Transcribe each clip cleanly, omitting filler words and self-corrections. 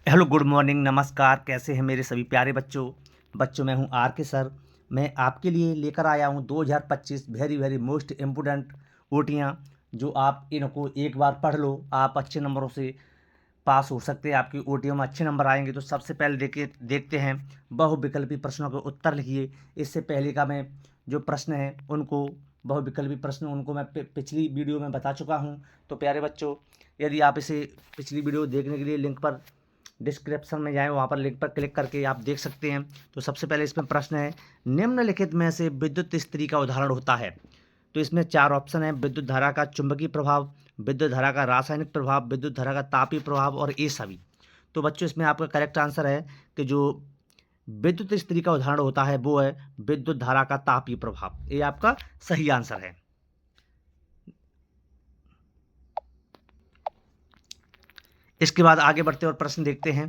Hello, good morning, नमस्कार। कैसे हैं मेरे सभी प्यारे बच्चों मैं हूं आर के सर। मैं आपके लिए लेकर आया हूं 2025 वेरी वेरी मोस्ट इम्पोर्टेंट ओटियां, जो आप इनको एक बार पढ़ लो, आप अच्छे नंबरों से पास हो सकते हैं। आपकी ओटियों में अच्छे नंबर आएंगे। तो सबसे पहले देखते हैं बहुविकल्पी प्रश्नों के उत्तर लिखिए। इससे पहले का मैं जो प्रश्न है उनको, बहुविकल्पी प्रश्न, उनको मैं पिछली वीडियो में बता चुका हूं। तो प्यारे बच्चों, यदि आप इसे पिछली वीडियो देखने के लिए लिंक पर डिस्क्रिप्शन में जाएं, वहाँ पर लिंक पर क्लिक करके आप देख सकते हैं। तो सबसे पहले इसमें प्रश्न है, निम्नलिखित में से विद्युत इस्त्री का उदाहरण होता है। तो इसमें चार ऑप्शन है: विद्युत धारा का चुंबकीय प्रभाव, विद्युत धारा का रासायनिक प्रभाव, विद्युत धारा का तापीय प्रभाव और ये सभी। तो बच्चों, इसमें आपका करेक्ट आंसर है कि जो विद्युत इस्त्री का उदाहरण होता है वो है विद्युत धारा का तापीय प्रभाव। ये आपका सही आंसर है। इसके बाद आगे बढ़ते और प्रश्न देखते हैं।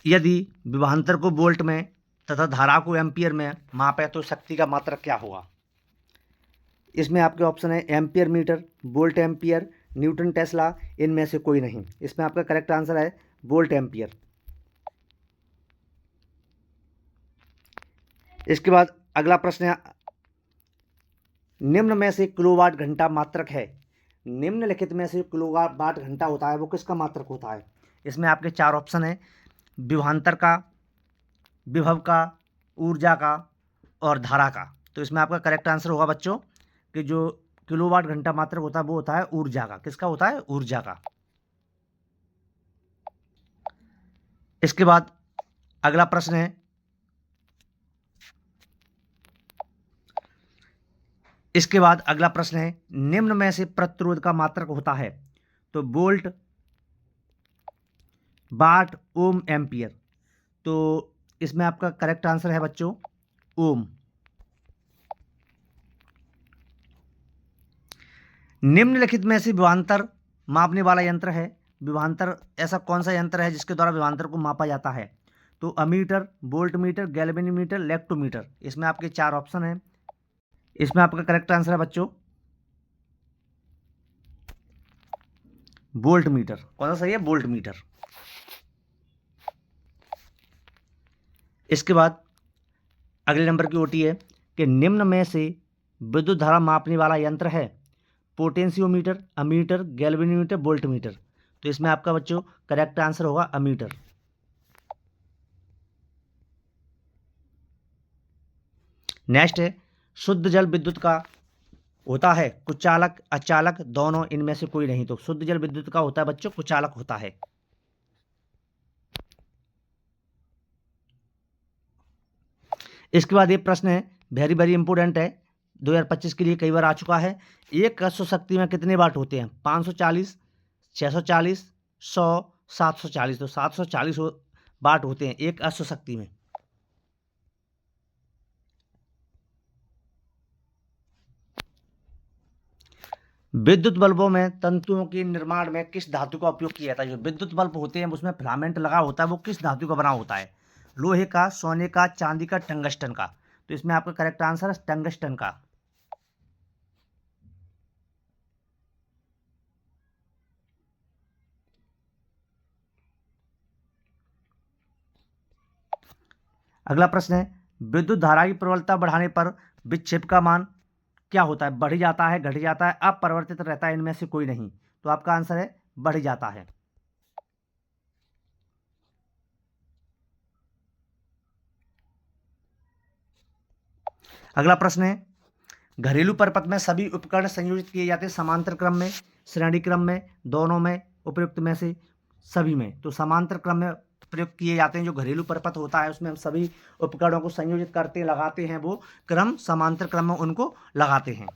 यदि विभवांतर को वोल्ट में तथा धारा को एम्पियर में मापे तो शक्ति का मात्रक क्या होगा। इसमें आपके ऑप्शन है ampere meter, volt ampere, newton tesla, इनमें से कोई नहीं। इसमें आपका करेक्ट आंसर है वोल्ट एम्पियर। इसके बाद अगला प्रश्न है, निम्न में से किलोवाट घंटा मात्रक है। निम्नलिखित में से किलोवाट घंटा होता है वो किसका मात्रक होता है। इसमें आपके चार ऑप्शन है: विभवांतर का, विभव का, ऊर्जा का और धारा का। तो इसमें आपका करेक्ट आंसर होगा बच्चों कि जो किलोवाट घंटा मात्रक होता है वो होता है ऊर्जा का। किसका होता है? ऊर्जा का। इसके बाद अगला प्रश्न है, निम्न में से प्रतिरोध का मात्रक होता है। तो वोल्ट, वाट, ओम, एम्पियर। तो इसमें आपका करेक्ट आंसर है बच्चों ओम। निम्नलिखित में से विभवांतर मापने वाला यंत्र है। विभवांतर ऐसा कौन सा यंत्र है जिसके द्वारा विभवांतर को मापा जाता है। तो ammeter, volt meter, galvanometer, lactometer. इसमें आपके चार ऑप्शन हैं। इसमें आपका करेक्ट आंसर है बच्चों वोल्ट मीटर। कौन सा सही है? Volt meter. इसके बाद अगले नंबर की ओटी है कि निम्न में से विद्युत धारा मापने वाला यंत्र है। Potentiometer, ammeter, galvanometer, voltmeter. तो इसमें आपका बच्चों करेक्ट आंसर होगा अमीटर। नेक्स्ट है, शुद्ध जल विद्युत का होता है कुचालक, अचालक, दोनों, इनमें से कोई नहीं। तो शुद्ध जल विद्युत का होता है बच्चों कुचालक होता है। इसके बाद ये प्रश्न है, वेरी वेरी इंपोर्टेंट है, 2025 के लिए कई बार आ चुका है। एक अश्व शक्ति में कितने वाट होते हैं? 540, 640, 100, 740। तो 740 वाट होते हैं एक अश्व शक्ति में। विद्युत बल्बों में तंतुओं के निर्माण में किस धातु का उपयोग किया जाता है? जो विद्युत बल्ब होते हैं उसमें फिलामेंट लगा होता है, वो किस धातु का बना होता है? लोहे का, सोने का, चांदी का, टंगस्टन का। तो इसमें आपका करेक्ट आंसर है टंगस्टन का। अगला प्रश्न है, विद्युत धारा की प्रबलता बढ़ाने पर विक्षेप का मान क्या होता है? बढ़ जाता है, घट जाता है, अपरिवर्तित रहता है, इनमें से कोई नहीं। तो आपका आंसर है बढ़ जाता है। अगला प्रश्न है, घरेलू परिपथ में सभी उपकरण संयोजित किए जाते हैं समांतर क्रम में, श्रेणी क्रम में, दोनों में, उपयुक्त में से सभी में। तो समांतर क्रम में प्रयोग किए जाते हैं। जो घरेलू परिपथ होता है उसमें हम सभी उपकरणों को संयोजित करते लगाते हैं, वो क्रम समांतर क्रम में उनको लगाते हैं।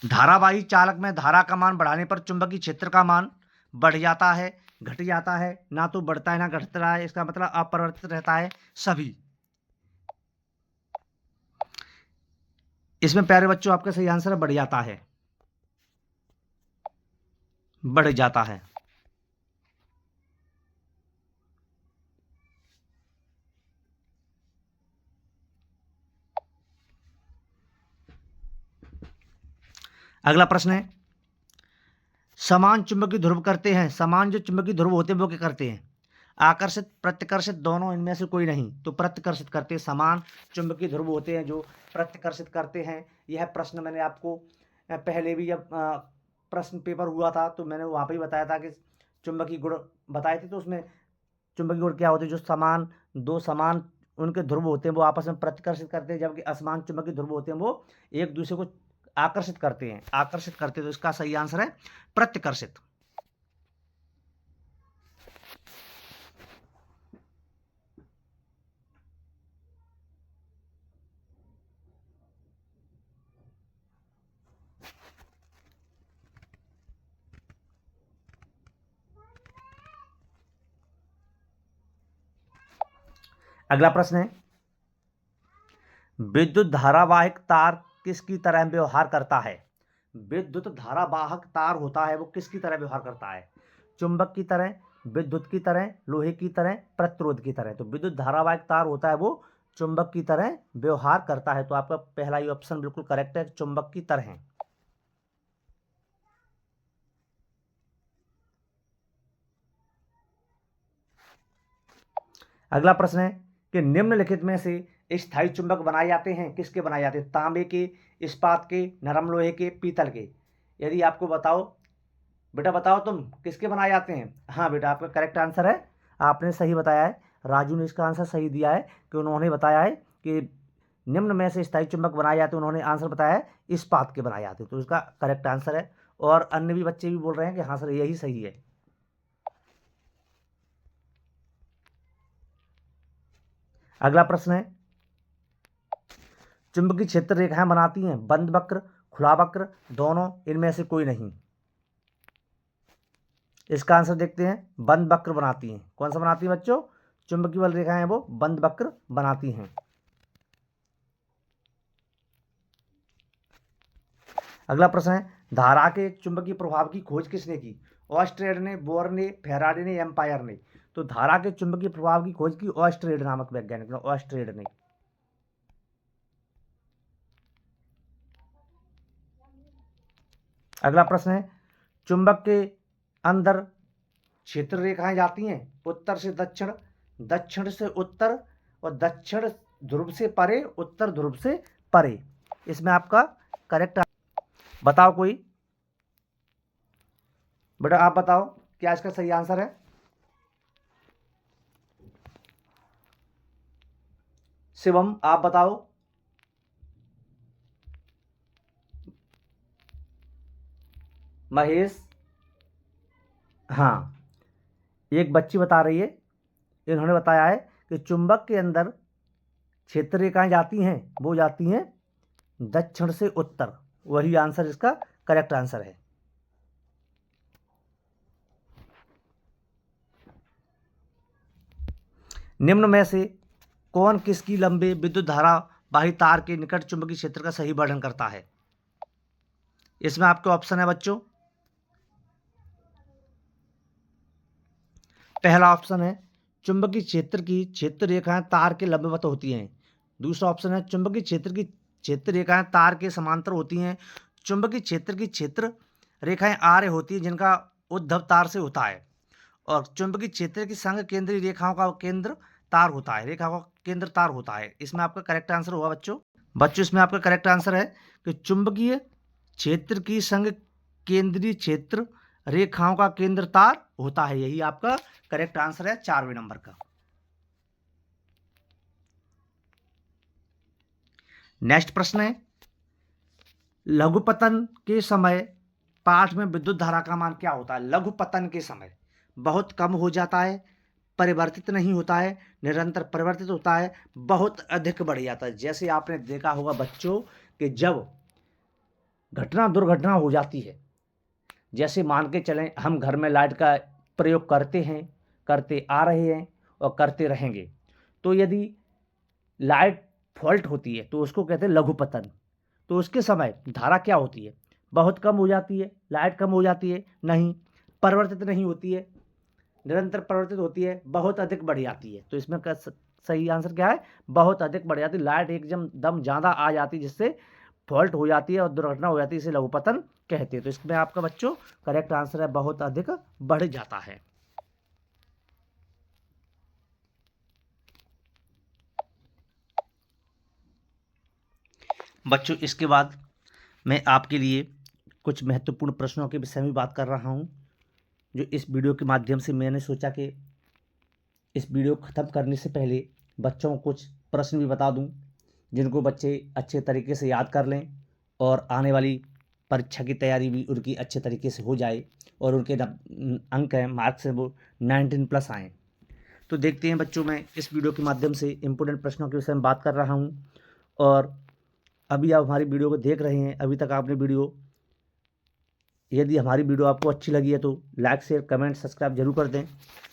धारावाही चालक में धारा का मान बढ़ाने पर चुंबकीय क्षेत्र का मान बढ़ जाता है, घट जाता है, ना तो बढ़ता है ना घटता है। इसका मतलब अपरिवर्तित रहता है सभी। इसमें प्यारे बच्चों आपका सही आंसर है बढ़ जाता है। बढ़ जाता है। अगला प्रश्न है, समान चुंबकीय ध्रुव करते हैं, समान जो चुंबकीय ध्रुव होते हैं वो क्या करते हैं? आकर्षित प्रत्याकर्षित दोनों, इनमें से कोई नहीं, तो प्रत्याकर्षित करते हैं। समान चुंबकीय ध्रुव होते हैं जो प्रत्याकर्षित करते हैं। यह प्रश्न मैंने आपको पहले भी जब प्रश्न पेपर हुआ था तो मैंने वहाँ पे ही बताया था कि चुंबकीय गुण बताए थे। तो उसमें चुंबकीय गुण क्या होते हैं? जो समान, दो समान उनके ध्रुव होते हैं वो आपस में प्रत्याकर्षित करते हैं, जबकि असमान चुंबकीय ध्रुव होते हैं वो एक दूसरे को आकर्षित करते हैं, आकर्षित करते हैं। तो इसका सही आंसर है प्रत्याकर्षित। अगला प्रश्न है, विद्युत धारावाहिक तार किसकी तरह व्यवहार करता है? विद्युत धारावाहक तार होता है वो किसकी तरह व्यवहार करता है? चुंबक की तरह, विद्युत की तरह, लोहे की तरह, प्रतिरोध की तरह। तो विद्युत धारावाहिक तार होता है वो चुंबक की तरह व्यवहार करता है। तो आपका पहला ही ऑप्शन बिल्कुल करेक्ट है, चुंबक की तरह। अगला प्रश्न है कि निम्नलिखित में से स्थायी चुंबक बनाए जाते हैं, किसके बनाए जाते हैं? तांबे के, इस्पात के, नरम लोहे के, पीतल के। यदि आपको बताओ, बेटा बताओ तुम किसके बनाए जाते हैं? हाँ बेटा, आपका करेक्ट आंसर है, आपने सही बताया है। राजू ने इसका आंसर सही दिया है कि उन्होंने बताया है कि निम्न में से स्थायी चुंबक बनाए जाते हैं, उन्होंने आंसर बताया है इस्पात के बनाए जाते हैं। तो इसका करेक्ट आंसर है। और अन्य भी बच्चे भी बोल रहे हैं कि हाँ सर यही सही है। अगला प्रश्न है, चुंबकीय क्षेत्र रेखाएं बनाती हैं बंद वक्र, खुला वक्र, दोनों, इनमें से कोई नहीं। इसका आंसर देखते हैं, बंद वक्र बनाती हैं। कौन सा बनाती है बच्चों? चुंबकीय बल रेखाएं वो बंद वक्र बनाती हैं। अगला प्रश्न है, धारा के चुंबकीय प्रभाव की खोज किसने की? ऑस्ट्रेड ने, बोर ने, फेराडे ने, एम्पायर ने। तो धारा के चुंबकीय प्रभाव की खोज की ऑस्ट्रेड नामक वैज्ञानिक ने, ऑस्ट्रेड ने। अगला प्रश्न है, चुंबक के अंदर क्षेत्र रेखाएं जाती हैं उत्तर से दक्षिण, दक्षिण से उत्तर, और दक्षिण ध्रुव से परे, उत्तर ध्रुव से परे। इसमें आपका करेक्ट बताओ कोई, बेटा आप बताओ क्या इसका सही आंसर है? शिवम आप बताओ। महेश, हाँ, एक बच्ची बता रही है, इन्होंने बताया है कि चुंबक के अंदर क्षेत्र रेखाएं जाती हैं, वो जाती हैं दक्षिण से उत्तर। वही आंसर इसका करेक्ट आंसर है। निम्न में से कौन किसकी लंबे विद्युत धारा बाही तार के निकट चुंबकीय क्षेत्र का सही वर्णन करता है? इसमें आपके ऑप्शन है बच्चों, पहला ऑप्शन है चुंबकीय क्षेत्र की क्षेत्र रेखाएं तार के लंबवत होती हैं। दूसरा ऑप्शन है चुंबकीय क्षेत्र की क्षेत्र रेखाएं तार के समांतर होती हैं। चुंबकीय क्षेत्र की क्षेत्र रेखाएं आर्य होती हैं जिनका उद्भव तार से होता है। और चुंबकीय क्षेत्र की संघ केंद्रीय रेखाओं का केंद्र तार होता है, रेखा का केंद्र तार होता है। इसमें आपका करेक्ट आंसर होगा बच्चों। बच्चों इसमें आपका करेक्ट आंसर है कि चुंबकीय क्षेत्र की संघ केंद्रीय क्षेत्र रेखाओं का केंद्र तार होता है। यही आपका करेक्ट आंसर है 4वें नंबर का। नेक्स्ट प्रश्न है, लघुपतन के समय पाठ में विद्युत धारा का मान क्या होता है? लघुपतन के समय बहुत कम हो जाता है, परिवर्तित नहीं होता है, निरंतर परिवर्तित होता है, बहुत अधिक बढ़ जाता है। जैसे आपने देखा होगा बच्चों कि जब घटना दुर्घटना हो जाती है, जैसे मान के चलें हम घर में लाइट का प्रयोग करते हैं, करते आ रहे हैं और करते रहेंगे, तो यदि लाइट फॉल्ट होती है तो उसको कहते हैं लघुपतन। तो उसके समय धारा क्या होती है? बहुत कम हो जाती है, लाइट कम हो जाती है, नहीं, परिवर्तित नहीं होती है, निरंतर परिवर्तित होती है, बहुत अधिक बढ़ जाती है। तो इसमें सही आंसर क्या है? बहुत अधिक बढ़ जाती है, लाइट एकदम ज़्यादा आ जाती है जिससे फॉल्ट हो जाती है और दुर्घटना हो जाती है, इसे लघुपतन कहते हैं। तो इसमें आपका बच्चों करेक्ट आंसर है बहुत अधिक बढ़ जाता है। बच्चों इसके बाद मैं आपके लिए कुछ महत्वपूर्ण प्रश्नों के विषय में बात कर रहा हूं, जो इस वीडियो के माध्यम से मैंने सोचा कि इस वीडियो को ख़त्म करने से पहले बच्चों को कुछ प्रश्न भी बता दूं, जिनको बच्चे अच्छे तरीके से याद कर लें और आने वाली परीक्षा की तैयारी भी उनकी अच्छे तरीके से हो जाए और उनके अंक हैं, मार्क्स हैं, वो 19+ आएँ। तो देखते हैं बच्चों, मैं इस वीडियो के माध्यम से इम्पोर्टेंट प्रश्नों के विषय में बात कर रहा हूं। और अभी आप हमारी वीडियो को देख रहे हैं, अभी तक आपने यदि हमारी वीडियो आपको अच्छी लगी है तो लाइक शेयर कमेंट सब्सक्राइब जरूर कर दें,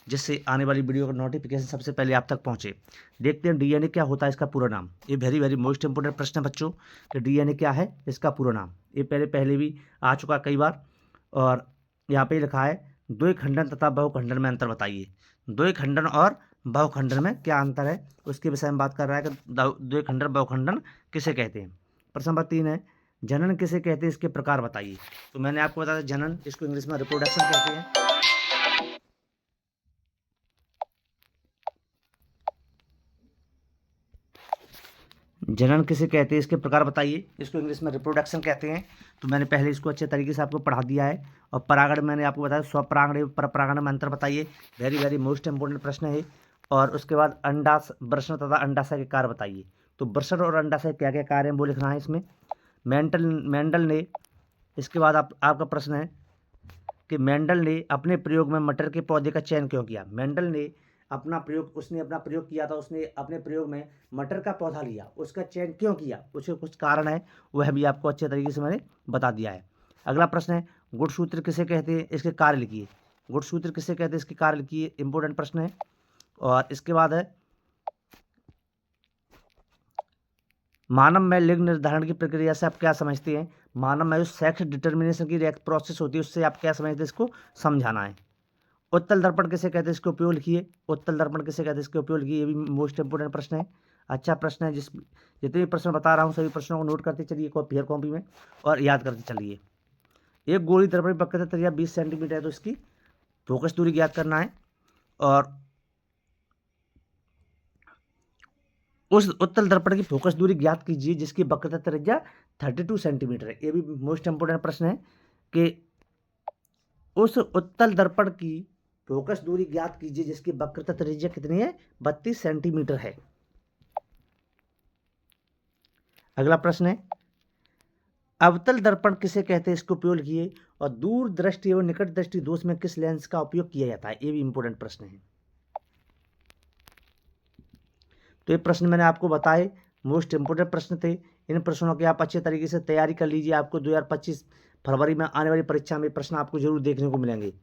जिससे आने वाली वीडियो का नोटिफिकेशन सबसे पहले आप तक पहुंचे। देखते हैं डीएनए क्या होता है, इसका पूरा नाम। ये वेरी वेरी मोस्ट इंपोर्टेंट प्रश्न है बच्चों कि डीएनए क्या है, इसका पूरा नाम। ये पहले भी आ चुका कई बार। और यहाँ पे लिखा है द्विखंडन तथा बहुखंडन में अंतर बताइए। द्विखंडन और बहुखंडन में क्या अंतर है, उसके विषय में बात कर रहा है कि द्विखंडन बहुखंडन किसे कहते हैं। प्रश्न नंबर 3 है जनन किसे कहते हैं, इसके प्रकार बताइए। तो मैंने आपको बताया जनन, इसको इंग्लिश में रिप्रोडक्शन कहते हैं। जनन किसे कहते हैं, इसके प्रकार बताइए, इसको इंग्लिश में रिप्रोडक्शन कहते हैं। तो मैंने पहले इसको अच्छे तरीके से आपको पढ़ा दिया है। और परागण मैंने आपको बताया स्वपरागण परपरागण में अंतर बताइए, वेरी वेरी मोस्ट इंपोर्टेंट प्रश्न है। और उसके बाद वृषण तथा अंडाशय के कार्य बताइए। तो वृषण और अंडाशय क्या क्या कार्य हैं वो लिखना है इसमें। मेंडल ने, इसके बाद आपका प्रश्न है कि मेंडल ने अपने प्रयोग में मटर के पौधे का चयन क्यों किया। मेंडल ने अपना प्रयोग किया था, उसने अपने प्रयोग में मटर का पौधा लिया, उसका चयन क्यों किया, उसके कुछ कारण है, वह भी आपको अच्छे तरीके से मैंने बता दिया है। अगला प्रश्न है गुणसूत्र किसे कहते हैं, इसके कार्य लिखिए। गुणसूत्र किसे कहते हैं, इसके कार्य लिखिए, इंपोर्टेंट प्रश्न है। और इसके बाद है मानव में लिंग निर्धारण की प्रक्रिया से आप क्या समझते हैं। मानव में जो सेक्स डिटर्मिनेशन की प्रोसेस होती है, उससे आप क्या समझते हैं, इसको समझाना है। उत्तल दर्पण किसे कहते हैं, इसके उपयोग लिखिए। उत्तल दर्पण किसे कहते हैं, इसके उपयोग लिखिए, ये भी मोस्ट इंपोर्टेंट प्रश्न है, अच्छा प्रश्न है। जितने भी प्रश्न बता रहा हूँ सभी प्रश्नों को नोट करते चलिए कॉपी में और याद करते चलिए। एक गोली दर्पण की वक्रता त्रिज्या 20 सेंटीमीटर है, तो इसकी फोकस दूरी ज्ञात करना है। और उस उत्तल दर्पण की फोकस दूरी ज्ञात कीजिए जिसकी वक्रता त्रिज्या 32 सेंटीमीटर है। ये भी मोस्ट इंपोर्टेंट प्रश्न है कि उस उत्तल दर्पण की फोकस दूरी ज्ञात कीजिए जिसकी वक्रता त्रिज्या कितनी है, 32 सेंटीमीटर है। अगला प्रश्न है अवतल दर्पण किसे कहते हैं, इसको उपयोग किए। और दूर दृष्टि एवं निकट दृष्टि दोष में किस लेंस का उपयोग किया जाता है, ये भी इंपोर्टेंट प्रश्न है। तो ये प्रश्न मैंने आपको बताए, मोस्ट इंपोर्टेंट प्रश्न थे। इन प्रश्नों की आप अच्छे तरीके से तैयारी कर लीजिए, आपको 2025 फरवरी में आने वाली परीक्षा में प्रश्न आपको जरूर देखने को मिलेंगे।